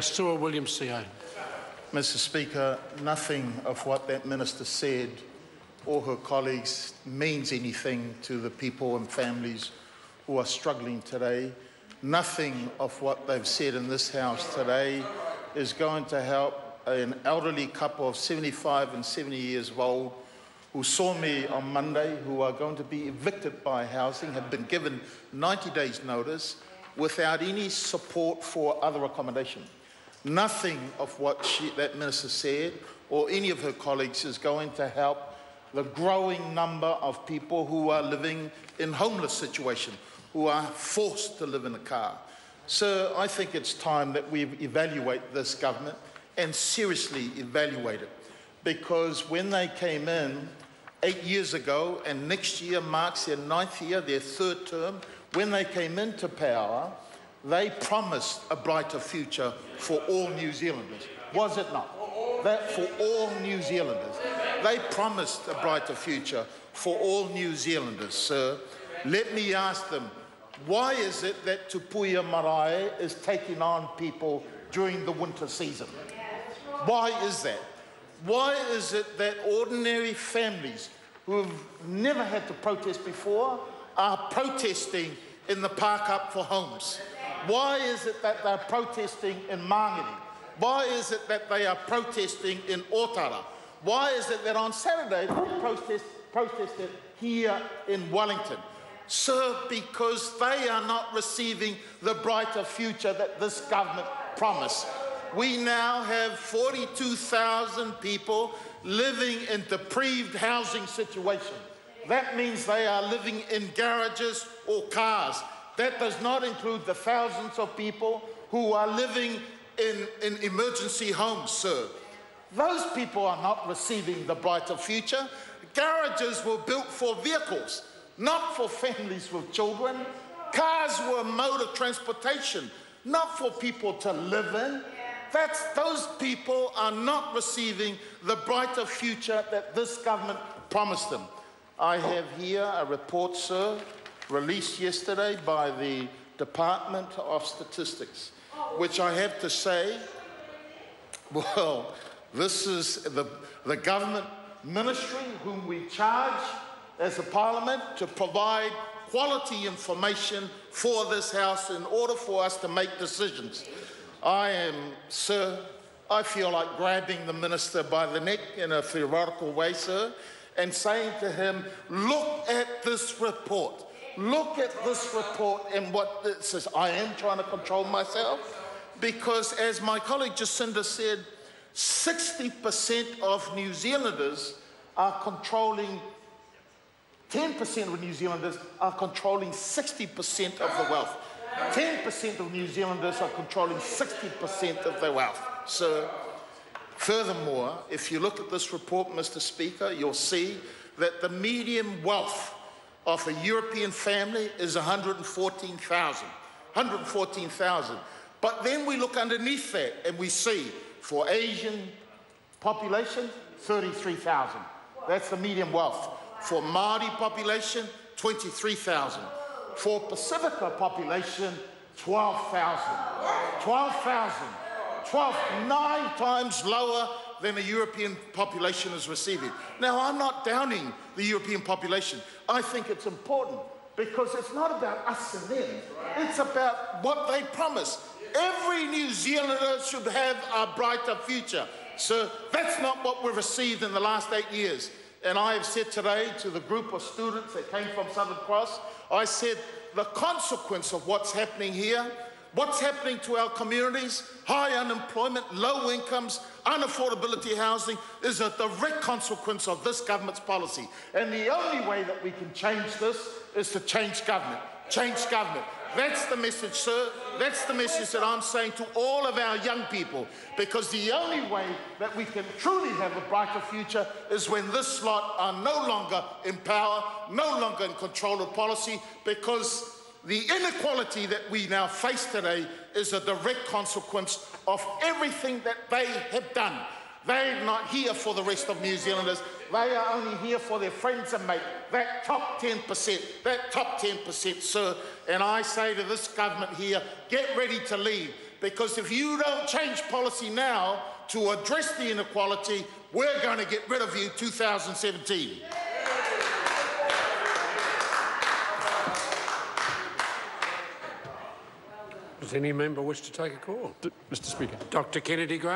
Stuart Williams, CA. Mr. Speaker, nothing of what that minister said or her colleagues means anything to the people and families who are struggling today. Nothing of what they've said in this House today is going to help an elderly couple of 75 and 70 years old who saw me on Monday, who are going to be evicted by housing, have been given 90 days notice without any support for other accommodation. Nothing of what that minister said or any of her colleagues is going to help the growing number of people who are living in homeless situations, who are forced to live in a car. So I think it's time that we evaluate this government and seriously evaluate it. Because when they came in 8 years ago, and next year marks their 9th year, their 3rd term, when they came into power, they promised a brighter future for all New Zealanders. Was it not? That for all New Zealanders. They promised a brighter future for all New Zealanders, sir. Let me ask them, why is it that Tupuia Marae is taking on people during the winter season? Why is that? Why is it that ordinary families who have never had to protest before are protesting in the park up for homes? Why is it that they're protesting in Mangere? Why is it that they are protesting in Otara? Why is it that on Saturday they protested here in Wellington? Sir, because they are not receiving the brighter future that this government promised. We now have 42,000 people living in deprived housing situations. That means they are living in garages or cars. That does not include the thousands of people who are living in emergency homes, sir. Those people are not receiving the brighter future. Garages were built for vehicles, not for families with children. Cars were a mode of transportation, not for people to live in. Those people are not receiving the brighter future that this government promised them. I have here a report, sir, released yesterday by the Department of Statistics, which I have to say, well, this is the government ministry whom we charge as a parliament to provide quality information for this House in order for us to make decisions. Sir, I feel like grabbing the minister by the neck in a theoretical way, sir, and saying to him, look at this report. Look at this report and what it says. I am trying to control myself because, as my colleague Jacinda said, 60% of New Zealanders are controlling, 10% of New Zealanders are controlling 60% of the wealth. 10% of New Zealanders are controlling 60% of their wealth. So, furthermore, if you look at this report, Mr. Speaker, you'll see that the median wealth of a European family is 114,000. 114,000. But then we look underneath that and we see for Asian population, 33,000. That's the median wealth. For Māori population, 23,000. For Pacifica population, 12,000. 9 times lower than a European population is receiving. Now, I'm not downing the European population. I think it's important because it's not about us and them. It's about what they promise. Every New Zealander should have a brighter future. So that's not what we've received in the last 8 years. And I have said today to the group of students that came from Southern Cross, I said the consequence of what's happening here, what's happening to our communities, high unemployment, low incomes, unaffordability housing, is a direct consequence of this government's policy. And the only way that we can change this is to change government. Change government. That's the message, sir. That's the message that I'm saying to all of our young people, because the only way that we can truly have a brighter future is when this lot are no longer in power, no longer in control of policy, because the inequality that we now face today is a direct consequence of everything that they have done. They're not here for the rest of New Zealanders. They are only here for their friends and mates. That top 10%, sir. And I say to this government here, get ready to leave, because if you don't change policy now to address the inequality, we're going to get rid of you 2017. Does any member wish to take a call? Mr. Speaker. Dr. Kennedy Grant.